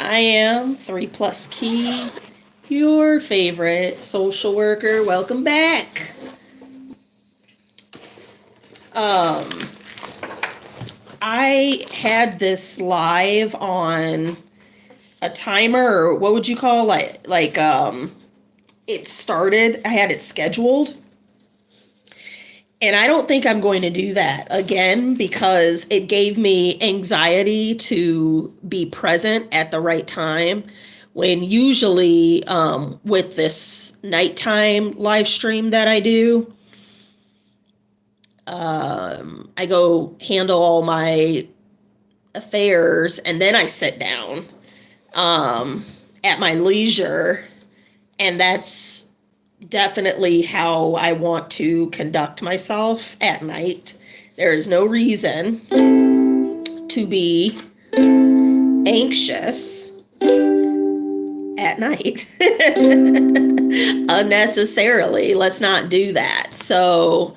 I am 3+Kei, your favorite social worker. Welcome back. I had this live on a timer, or what would you call it? It started, I had it scheduled. And I don't think I'm going to do that again because it gave me anxiety to be present at the right time. When usually with this nighttime live stream that I do, I go handle all my affairs and then I sit down at my leisure. And that's definitely how I want to conduct myself at night. There is no reason to be anxious at night unnecessarily. Let's not do that. So,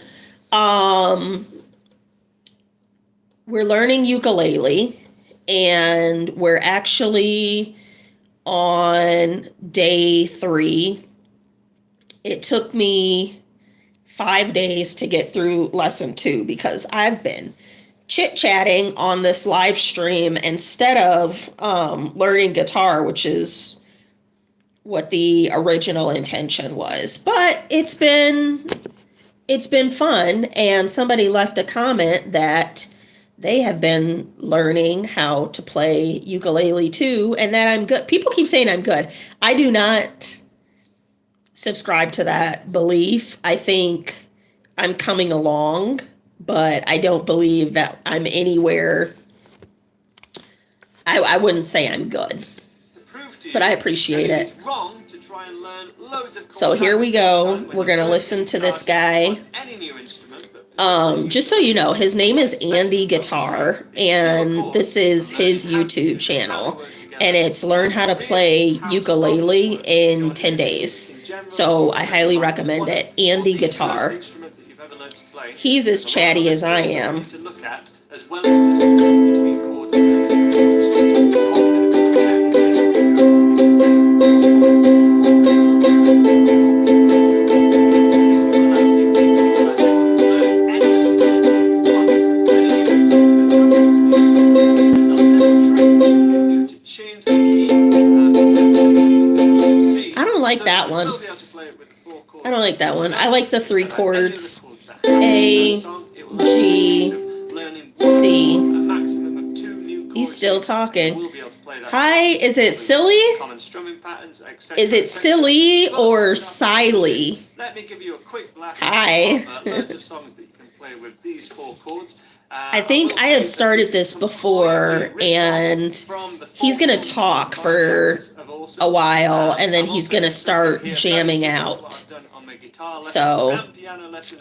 we're learning ukulele and we're actually on day 3. It took me 5 days to get through lesson 2 because I've been chit-chatting on this live stream instead of learning guitar, which is what the original intention was. But it's been fun, and somebody left a comment that they have been learning how to play ukulele too, and that I'm good. People keep saying I'm good. I do not subscribe to that belief. I think I'm coming along, but I don't believe that I'm anywhere. I wouldn't say I'm good, but I appreciate it. So here we go. We're going to listen to this guy. Just so you know, his name is Andy Guitar, and this is his YouTube channel. And it's learn how to play ukulele in 10 days. So I highly recommend it. Andy Guitar. He's as chatty as I am. Like that one. I don't like that one. I like the 3 chords. A, G, C. He's still talking. Hi, is it silly? Is it silly or silly? Hi. I think I had started this before, and he's going to talk for a while, and then he's going to start jamming out. So,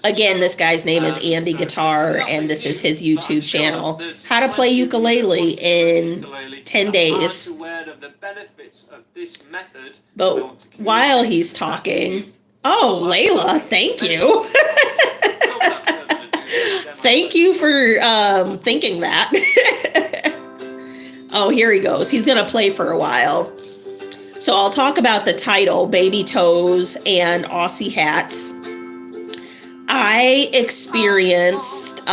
again, this guy's name is Andy Guitar, and this is his YouTube channel. How to play ukulele in 10 days. But while he's talking... Oh, Layla, thank you. Thank you for thinking that. Oh, here he goes. He's going to play for a while. So I'll talk about the title, Baby Toes and Aussie Hats. I experienced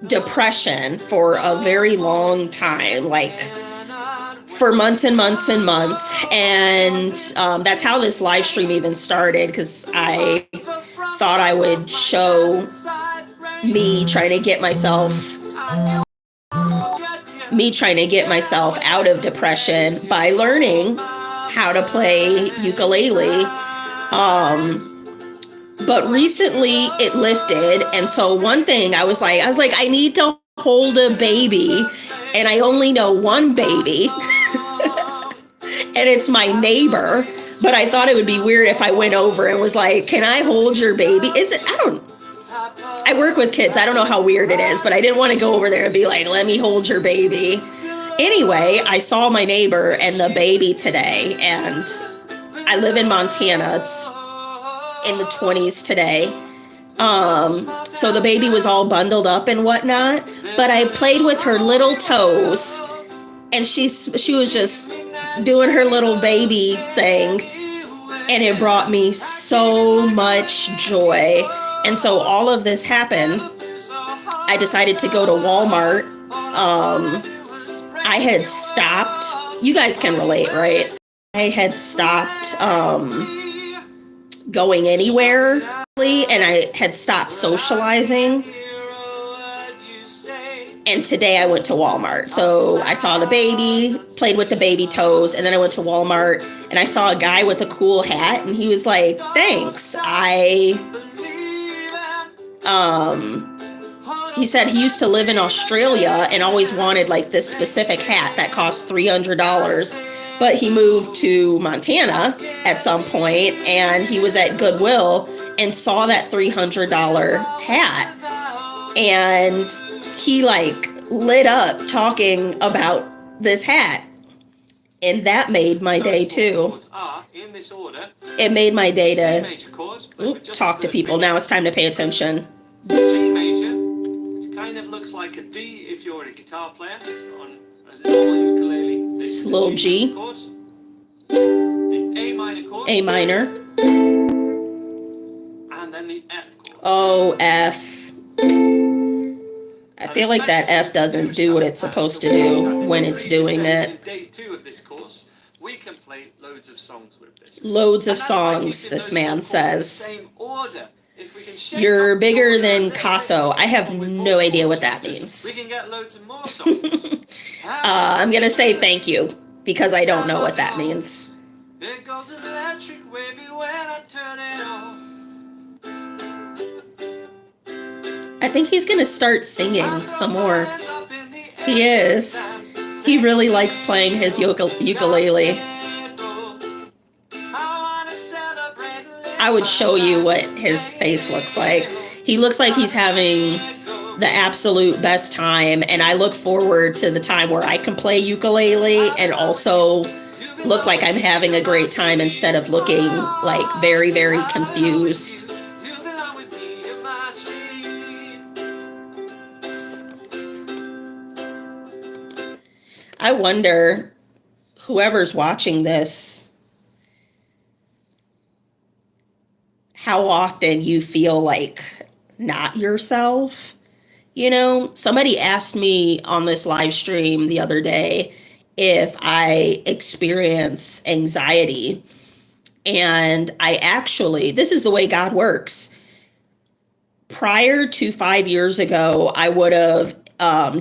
depression for a very long time, like for months and months and months. And that's how this live stream even started, because I thought I would show me trying to get myself out of depression by learning how to play ukulele. But recently it lifted, and so one thing I was like, I need to hold a baby, and I only know one baby, and it's my neighbor. But I thought it would be weird if I went over and was like, "Can I hold your baby?" I work with kids. I don't know how weird it is, but I didn't want to go over there and be like, "Let me hold your baby." Anyway, I saw my neighbor and the baby today, and I live in Montana. It's in the 20s today. So the baby was all bundled up and whatnot, but I played with her little toes And she was just doing her little baby thing, and it brought me so much joy. And so all of this happened. I decided to go to Walmart. I had stopped. You guys can relate, right? I had stopped going anywhere, and I had stopped socializing. And today I went to Walmart. So I saw the baby, played with the baby toes, and then I went to Walmart and I saw a guy with a cool hat, and he was like, thanks. He said he used to live in Australia and always wanted like this specific hat that cost $300. But he moved to Montana at some point, and he was at Goodwill and saw that $300 hat. And he like lit up talking about this hat. And that made my day too. It made my day to talk to people. Now it's time to pay attention. G major, which kind of looks like a D if you're a guitar player on a normal ukulele. This is little G. chords. The A minor chord. A minor. And then the F chord. Oh, F. I feel like that F doesn't do what it's supposed to do when it's doing it. In day 2 of this course, we can play loads of songs with this. Loads of songs, this man says. Same order. You're bigger than Casso. I have no idea what that means. We can get loads of more songs. I'm going to say thank you because I don't know what that means. It goes electric wavy when I turn it on. I think he's going to start singing some more. He is. He really likes playing his ukulele. I would show you what his face looks like. He looks like he's having the absolute best time, and I look forward to the time where I can play ukulele and also look like I'm having a great time instead of looking like very, very confused. I wonder, whoever's watching this, how often you feel like not yourself. You know, somebody asked me on this live stream the other day if I experience anxiety. And I actually, this is the way God works. Prior to 5 years ago, I would have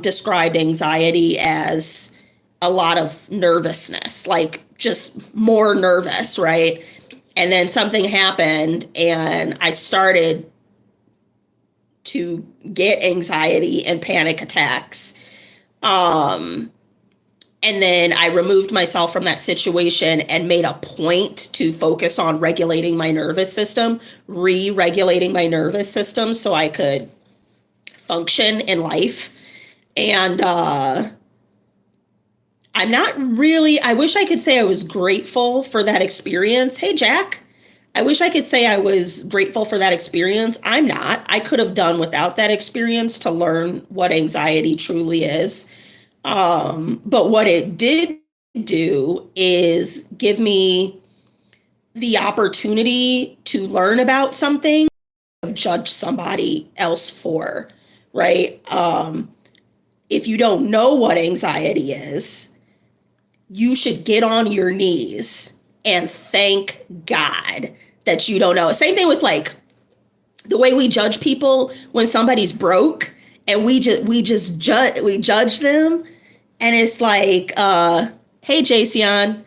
described anxiety as a lot of nervousness, like just more nervous, right? And then something happened and I started to get anxiety and panic attacks. And then I removed myself from that situation and made a point to focus on regulating my nervous system, re-regulating my nervous system so I could function in life. And I'm not really, I wish I could say I was grateful for that experience. Hey, Jack, I wish I could say I was grateful for that experience. I'm not. I could have done without that experience to learn what anxiety truly is. But what it did do is give me the opportunity to learn about something, judge somebody else for, right? If you don't know what anxiety is, you should get on your knees and thank God that you don't know. Same thing with like the way we judge people when somebody's broke, and we judge them, and it's like, hey, Jason,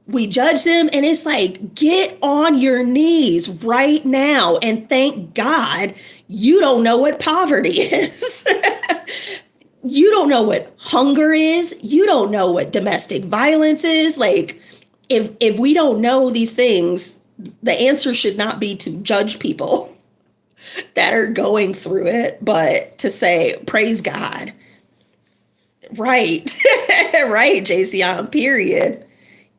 we judge them, and it's like, get on your knees right now and thank God you don't know what poverty is. You don't know what hunger is. You don't know what domestic violence is. Like, if we don't know these things, the answer should not be to judge people that are going through it, but to say, praise God. Right. Right, JC, period.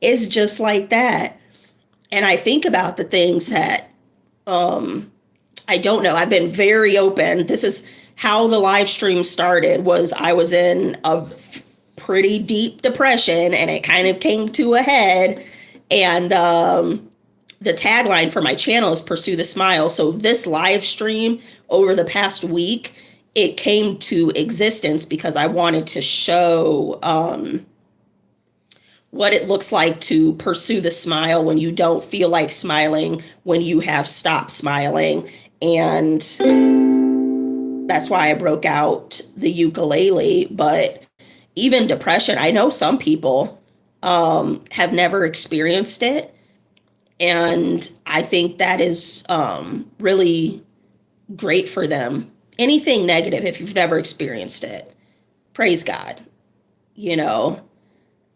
It's just like that. And I think about the things that I don't know. I've been very open. This is how the live stream started. Was I was in pretty deep depression, and it kind of came to a head. And the tagline for my channel is Pursue the Smile. So this live stream over the past week, it came to existence because I wanted to show what it looks like to pursue the smile when you don't feel like smiling, when you have stopped smiling. And that's why I broke out the ukulele. But even depression, I know some people have never experienced it. And I think that is really great for them. Anything negative, if you've never experienced it, praise God, you know.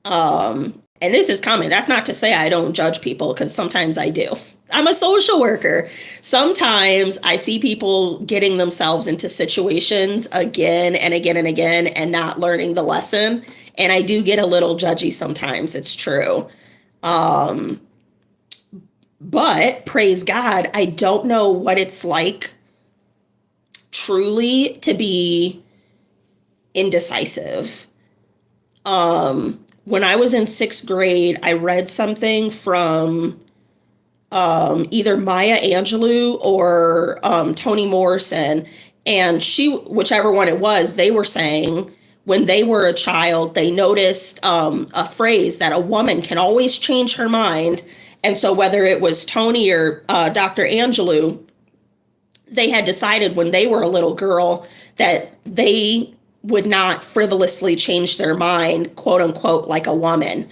And this is coming. That's not to say I don't judge people, because sometimes I do. I'm a social worker. Sometimes I see people getting themselves into situations again and again and again and not learning the lesson. And I do get a little judgy sometimes. It's true. But praise God, I don't know what it's like truly to be indecisive. When I was in 6th grade, I read something from either Maya Angelou or Toni Morrison, and whichever one it was, they were saying when they were a child, they noticed a phrase that a woman can always change her mind. And so whether it was Toni or Dr. Angelou, they had decided when they were a little girl that they would not frivolously change their mind, quote unquote, like a woman.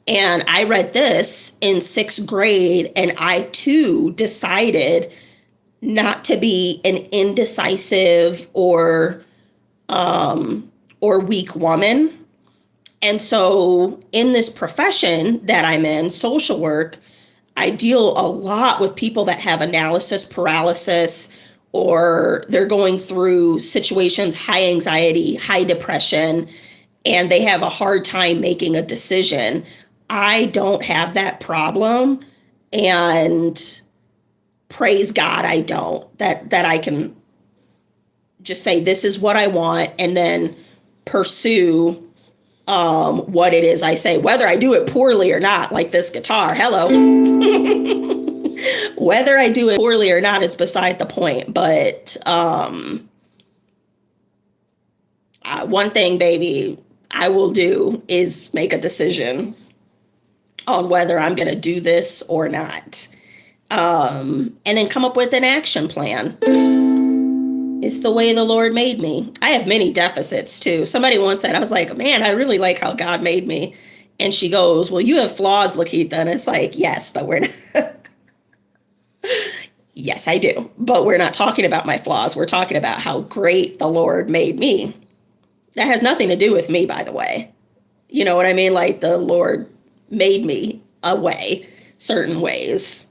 And I read this in 6th grade, and I too decided not to be an indecisive or weak woman. And so in this profession that I'm in, social work, I deal a lot with people that have analysis paralysis, or they're going through situations, high anxiety, high depression, and they have a hard time making a decision. I don't have that problem, and praise God I don't. That I can just say, this is what I want, and then pursue what it is I say, whether I do it poorly or not, like this guitar. Hello. Whether I do it poorly or not is beside the point. But one thing, baby, I will do is make a decision on whether I'm going to do this or not. And then come up with an action plan. It's the way the Lord made me. I have many deficits too. Somebody once said, I was like, man, I really like how God made me. And she goes, well, you have flaws, Lakeitha. And it's like, yes, but we're not. Yes, I do. But we're not talking about my flaws. We're talking about how great the Lord made me. That has nothing to do with me, by the way. You know what I mean? Like, the Lord made me a way, certain ways.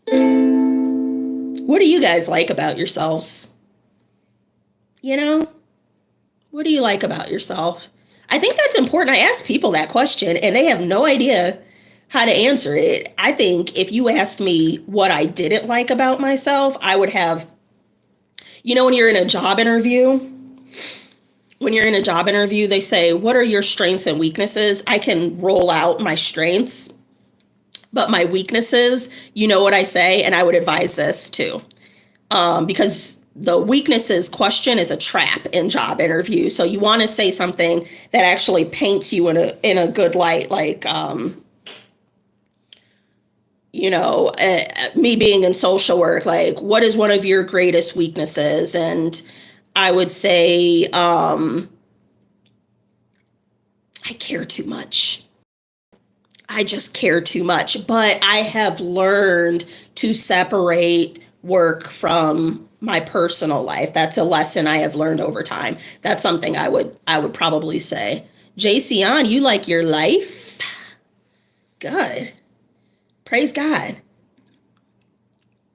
What do you guys like about yourselves? You know, what do you like about yourself? I think that's important. I ask people that question and they have no idea how to answer it. I think if you asked me what I didn't like about myself, I would have, you know, when you're in a job interview, they say, what are your strengths and weaknesses? I can roll out my strengths, but my weaknesses, you know what I say? And I would advise this too, because the weaknesses question is a trap in job interviews. So you want to say something that actually paints you in a good light, like, you know, me being in social work, like, what is one of your greatest weaknesses? And I would say, I care too much. I just care too much. But I have learned to separate work from my personal life. That's a lesson I have learned over time. That's something I would probably say. JC on, you like your life? Good. Praise God.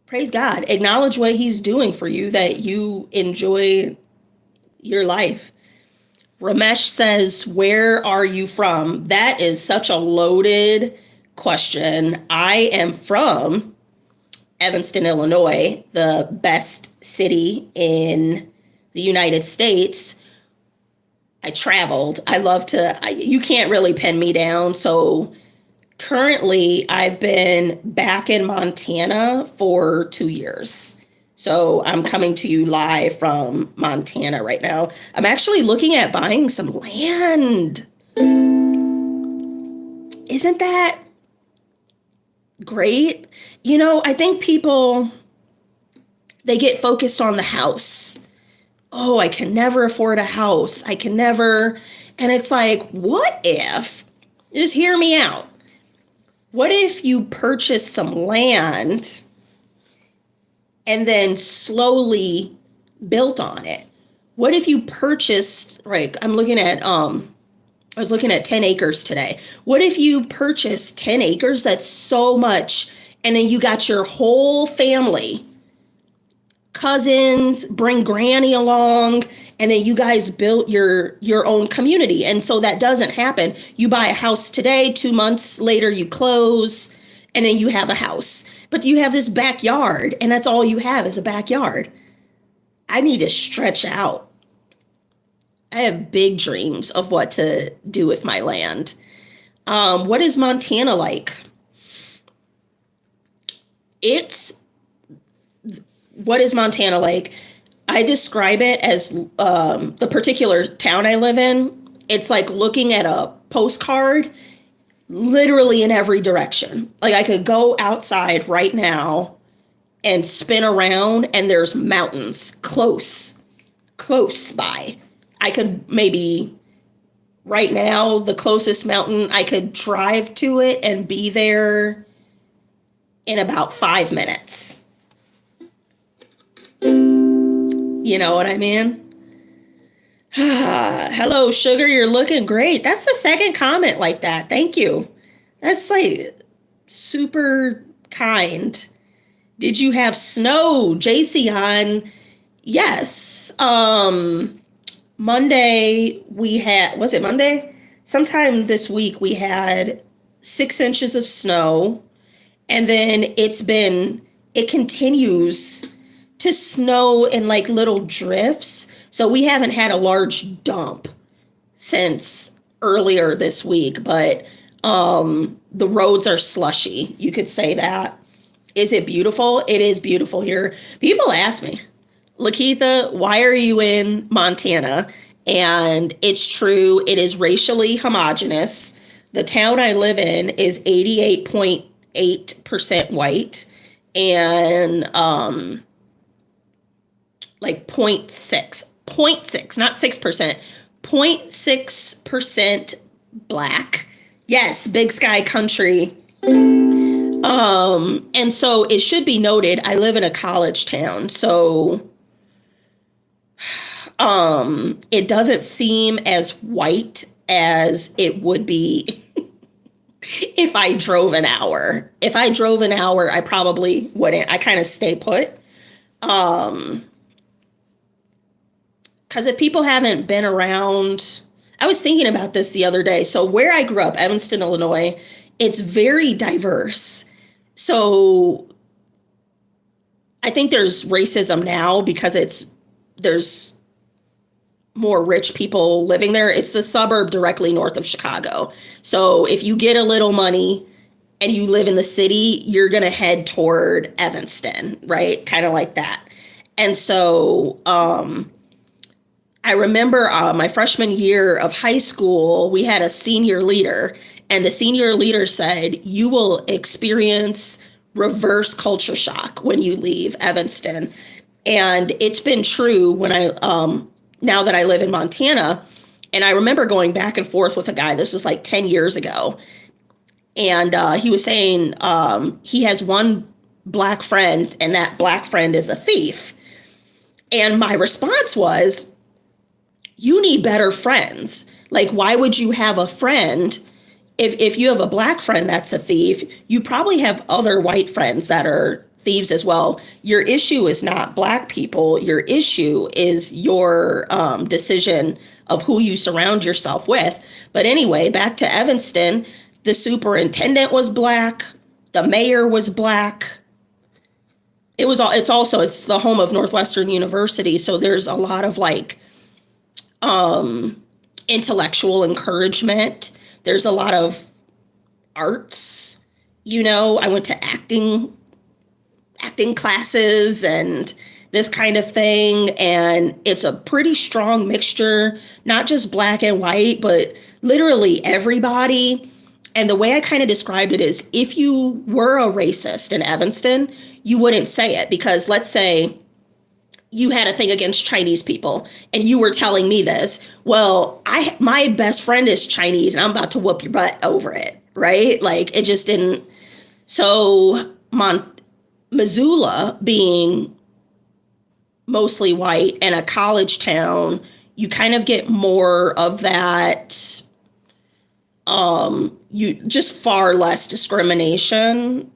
Praise God. Acknowledge what he's doing for you, that you enjoy your life. Ramesh says, where are you from? That is such a loaded question. I am from Evanston, Illinois, the best city in the United States. I traveled. You can't really pin me down. So currently I've been back in Montana for 2 years. So I'm coming to you live from Montana right now. I'm actually looking at buying some land. Isn't that great? I think people, they get focused on the house. Oh, I can never afford a house. I can never. And it's like, what if, just hear me out. What if you purchase some land and then slowly built on it? What if you purchased, right? I was looking at 10 acres today. What if you purchased 10 acres? That's so much. And then you got your whole family, cousins, bring granny along, and then you guys built your own community. And so that doesn't happen. You buy a house today, 2 months later you close, and then you have a house. But you have this backyard, and that's all you have is a backyard. I need to stretch out. I have big dreams of what to do with my land. What is Montana like? What is Montana like? I describe it as the particular town I live in. It's like looking at a postcard, literally in every direction. Like I could go outside right now and spin around, and there's mountains close by. I could maybe right now, the closest mountain, I could drive to it and be there in about 5 minutes. You know what I mean? Hello, sugar. You're looking great. That's the second comment like that. Thank you. That's like super kind. Did you have snow, JC on? Yes. Monday was it Monday? Sometime this week we had 6 inches of snow, and then it continues to snow in like little drifts. So we haven't had a large dump since earlier this week, but the roads are slushy. You could say that. Is it beautiful? It is beautiful here. People ask me, Lakeitha, why are you in Montana? And it's true. It is racially homogenous. The town I live in is 88.8% white, and like 0.6, not 6%, 0.6% black. Yes, big sky country. And so it should be noted, I live in a college town, so it doesn't seem as white as it would be if I drove an hour. If I drove an hour, I probably wouldn't. I kind of stay put. Because if people haven't been around, I was thinking about this the other day. So where I grew up, Evanston, Illinois, it's very diverse. So I think there's racism now because there's more rich people living there. It's the suburb directly north of Chicago. So if you get a little money and you live in the city, you're going to head toward Evanston, right? Kind of like that. And so I remember my freshman year of high school, we had a senior leader, and the senior leader said, you will experience reverse culture shock when you leave Evanston. And it's been true when now that I live in Montana. And I remember going back and forth with a guy, this was like 10 years ago. And he was saying he has one black friend, and that black friend is a thief. And my response was, you need better friends. Like, why would you have a friend? If you have a black friend that's a thief, you probably have other white friends that are thieves as well. Your issue is not black people. Your issue is your decision of who you surround yourself with. But anyway, back to Evanston, the superintendent was black. The mayor was black. It's the home of Northwestern University. So there's a lot of like intellectual encouragement. There's a lot of arts, you know. I went to acting classes and this kind of thing, and it's a pretty strong mixture, not just black and white, but literally everybody. And the way I kind of described it is, if you were a racist in Evanston, you wouldn't say it, because let's say you had a thing against Chinese people and you were telling me this. Well, my best friend is Chinese and I'm about to whoop your butt over it, right? Like, it just didn't. So Missoula being mostly white and a college town, you kind of get more of that, you just far less discrimination.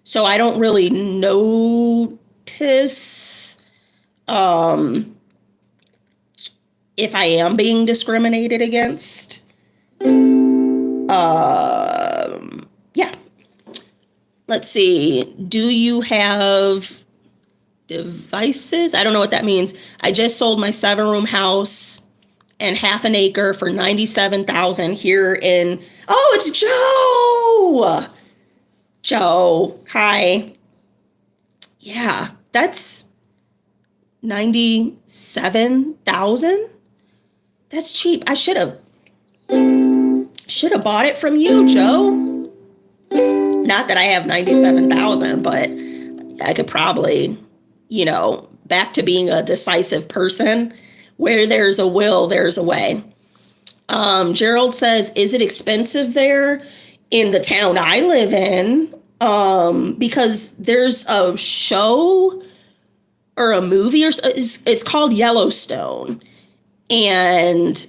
So I don't really notice if I am being discriminated against. Yeah. Let's see. Do you have devices? I don't know what that means. I just sold my 7-room house and half an acre for $97,000 here in. Oh, it's Joe. Joe, hi. Yeah, that's $97,000. That's cheap. I should have bought it from you, Joe. Not that I have $97,000, but I could probably, back to being a decisive person. Where there's a will, there's a way. Gerald says, is it expensive there in the town I live in? Because there's a show or a movie, or it's called Yellowstone, and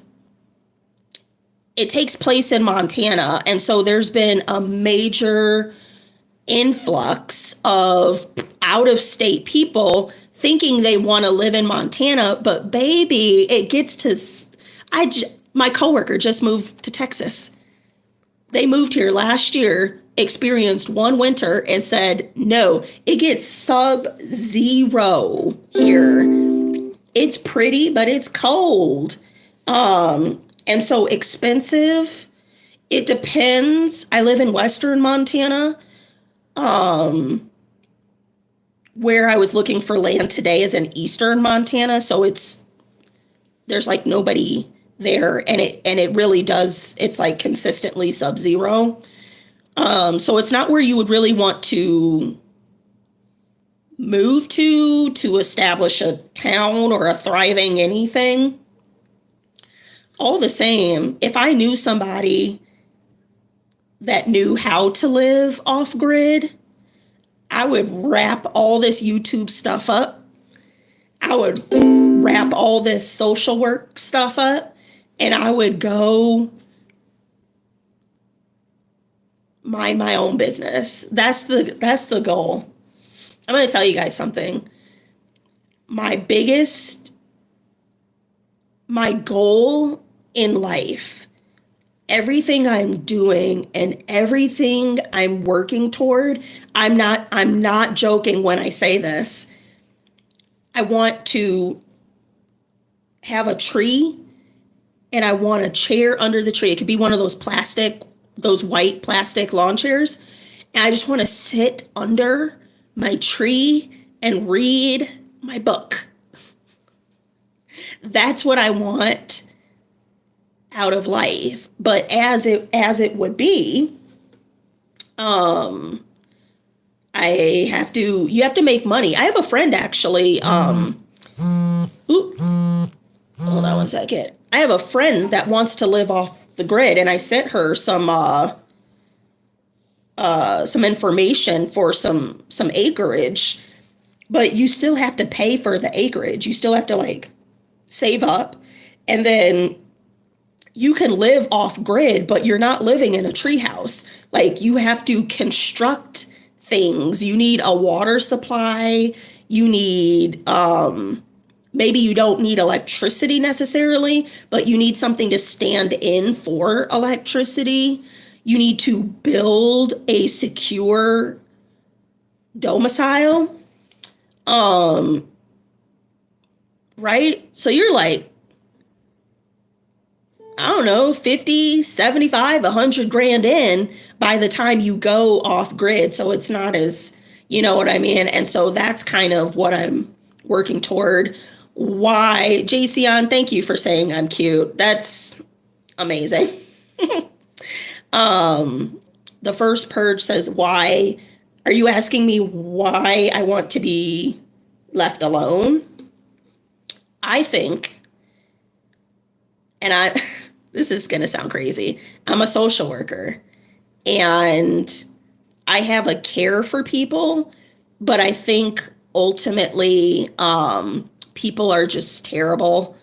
it takes place in Montana. And so there's been a major influx of out-of-state people thinking they want to live in Montana, but baby, it gets to, my coworker just moved to Texas. They moved here last year, experienced one winter, and said, no, it gets sub-zero here. It's pretty, but it's cold. And so expensive. It depends. I live in Western Montana. Where I was looking for land today is in Eastern Montana. So there's like nobody there, and it really does, it's like consistently sub-zero. So it's not where you would really want to move to establish a town or a thriving anything. All the same, if I knew somebody that knew how to live off grid, I would wrap all this YouTube stuff up. I would wrap all this social work stuff up, and I would go mind my own business. That's the goal. I'm going to tell you guys something. My goal in life, everything I'm doing and everything I'm working toward, I'm not joking when I say this. I want to have a tree, and I want a chair under the tree. It could be one of those white plastic lawn chairs. And I just want to sit under my tree and read my book. That's what I want out of life. But as it would be, you have to make money. I have a friend actually, hold on one second. I have a friend that wants to live off the grid, and I sent her some information for some acreage, but you still have to pay for the acreage. You still have to save up, and then you can live off grid, but you're not living in a treehouse. You have to construct things. You need a water supply. You need, maybe you don't need electricity necessarily, but you need something to stand in for electricity. You need to build a secure domicile. Right? So you're I don't know, 50, 75, 100 grand in by the time you go off grid. So it's not as, you know what I mean? And so that's kind of what I'm working toward. Why, JCon, thank you for saying I'm cute. That's amazing. The first purge says, why? Are you asking me why I want to be left alone? I think, and I, this is going to sound crazy. I'm a social worker and I have a care for people, but I think ultimately, people are just terrible.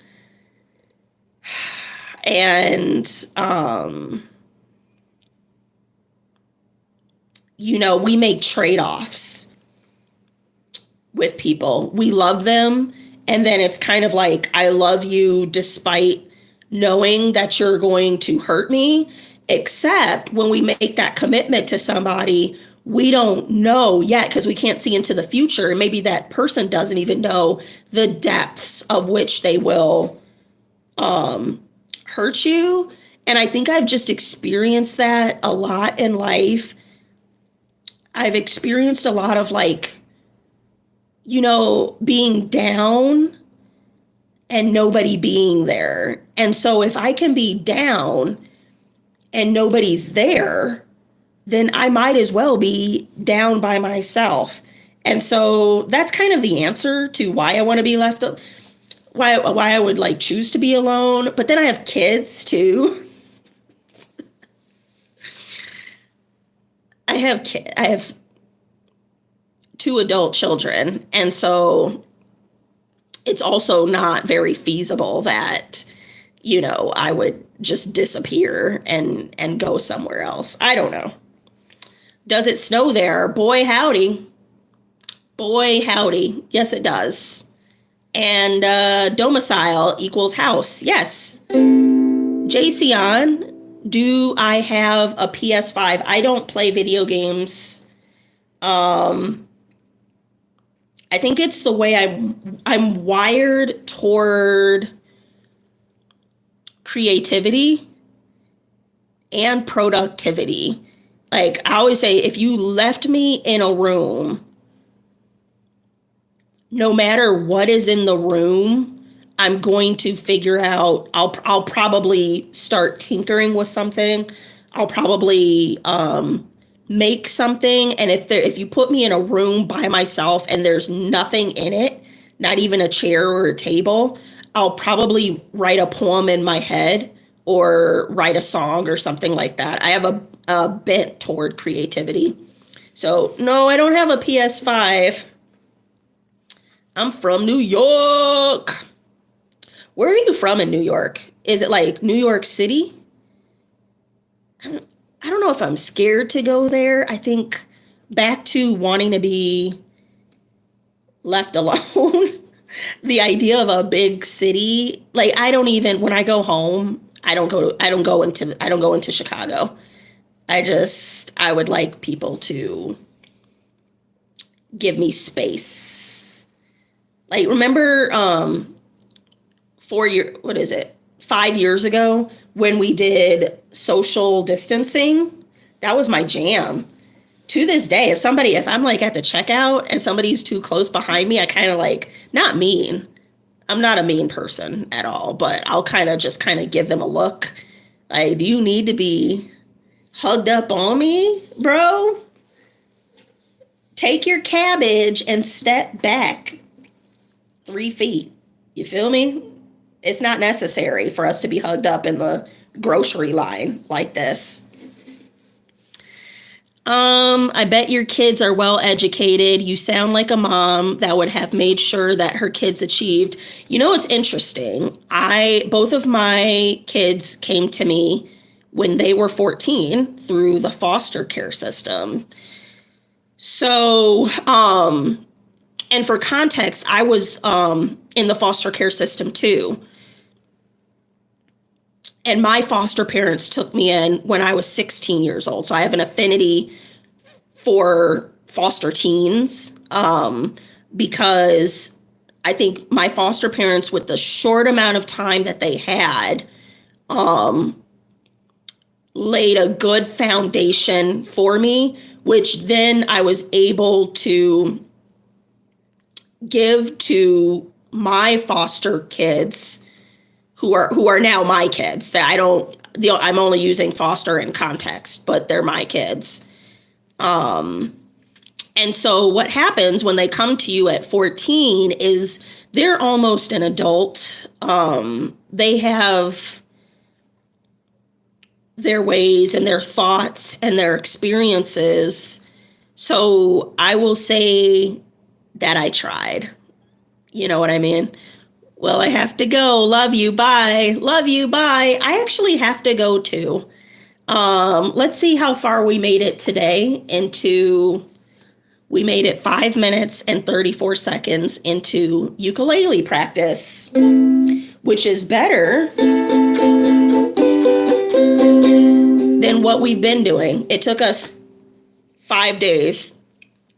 And, you know, we make trade-offs with people. We love them. And then it's kind of like, I love you despite knowing that you're going to hurt me. Except when we make that commitment to somebody, we don't know yet because we can't see into the future. And maybe that person doesn't even know the depths of which they will hurt you. And I think I've just experienced that a lot in life. I've experienced a lot of like, you know, being down and nobody being there. And so if I can be down and nobody's there, then I might as well be down by myself. And so that's kind of the answer to why I want to be left, why I would like choose to be alone. But then I have kids too. I have 2 adult children. And so it's also not very feasible that, you know, I would just disappear and go somewhere else. I don't know. Does it snow there? Boy, howdy. Boy, howdy. Yes, it does. And domicile equals house. Yes. JCon, do I have a PS5? I don't play video games. I think it's the way I'm wired toward creativity and productivity. Like I always say, if you left me in a room, no matter what is in the room, I'm going to figure out, I'll probably start tinkering with something. I'll probably make something. And if you put me in a room by myself and there's nothing in it, not even a chair or a table, I'll probably write a poem in my head or write a song or something like that. I have a bent toward creativity. So no, I don't have a PS5. I'm from New York. Where are you from in New York? Is it like New York City? I don't know if I'm scared to go there. I think back to wanting to be left alone. The idea of a big city, like I don't even, when I go home, I don't go into Chicago. I would like people to give me space. Like remember 5 years ago when we did social distancing? That was my jam. To this day, if I'm like at the checkout and somebody's too close behind me, I kind of like, not mean. I'm not a mean person at all, but I'll kind of give them a look. Like, do you need to be hugged up on me, bro? Take your cabbage and step back 3 feet. You feel me? It's not necessary for us to be hugged up in the grocery line like this. I bet your kids are well educated. You sound like a mom that would have made sure that her kids achieved. You know, it's interesting. Both of my kids came to me when they were 14 through the foster care system. So, and for context, I was in the foster care system too. And my foster parents took me in when I was 16 years old. So I have an affinity for foster teens because I think my foster parents, with the short amount of time that they had, laid a good foundation for me, which then I was able to give to my foster kids who are now my kids. That I'm only using foster in context, but they're my kids. And so what happens when they come to you at 14 is they're almost an adult. They have their ways and their thoughts and their experiences. So I will say that I tried. You know what I mean? Well, I have to go. Love you. Bye. Love you. Bye. I actually have to go too. Let's see how far we made it today we made it 5 minutes and 34 seconds into ukulele practice, which is better than what we've been doing. It took us 5 days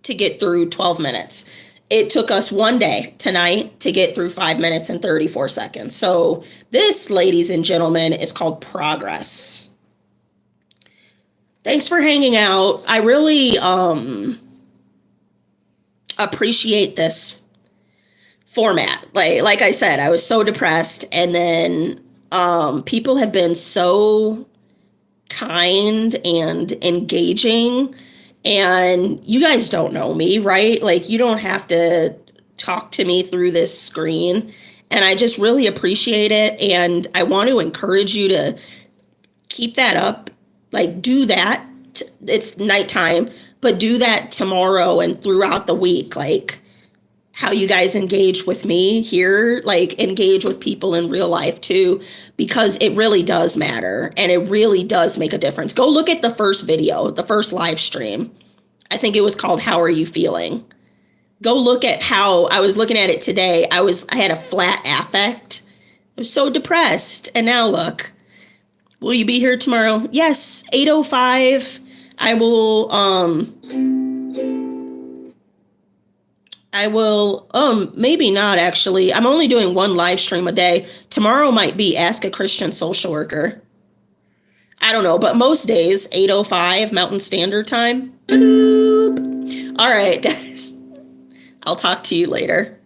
to get through 12 minutes. It took us 1 day tonight to get through 5 minutes and 34 seconds. So this, ladies and gentlemen, is called progress. Thanks for hanging out. I really appreciate this format. Like I said, I was so depressed, and then people have been so kind and engaging, and you guys don't know me, right? Like, you don't have to talk to me through this screen, and I just really appreciate it. And I want to encourage you to keep that up. Like, do that. It's nighttime, but do that tomorrow and throughout the week. Like, how you guys engage with me here, like, engage with people in real life too, because it really does matter and it really does make a difference. Go look at the first video, the first live stream. I think it was called How Are You Feeling? Go look at how I was looking at it today. I had a flat affect. I was so depressed. And now look. Will you be here tomorrow? Yes, 8:05. I will maybe not actually. I'm only doing one live stream a day. Tomorrow might be Ask a Christian Social Worker. I don't know, but most days, 8:05 Mountain Standard Time. All right, guys. I'll talk to you later.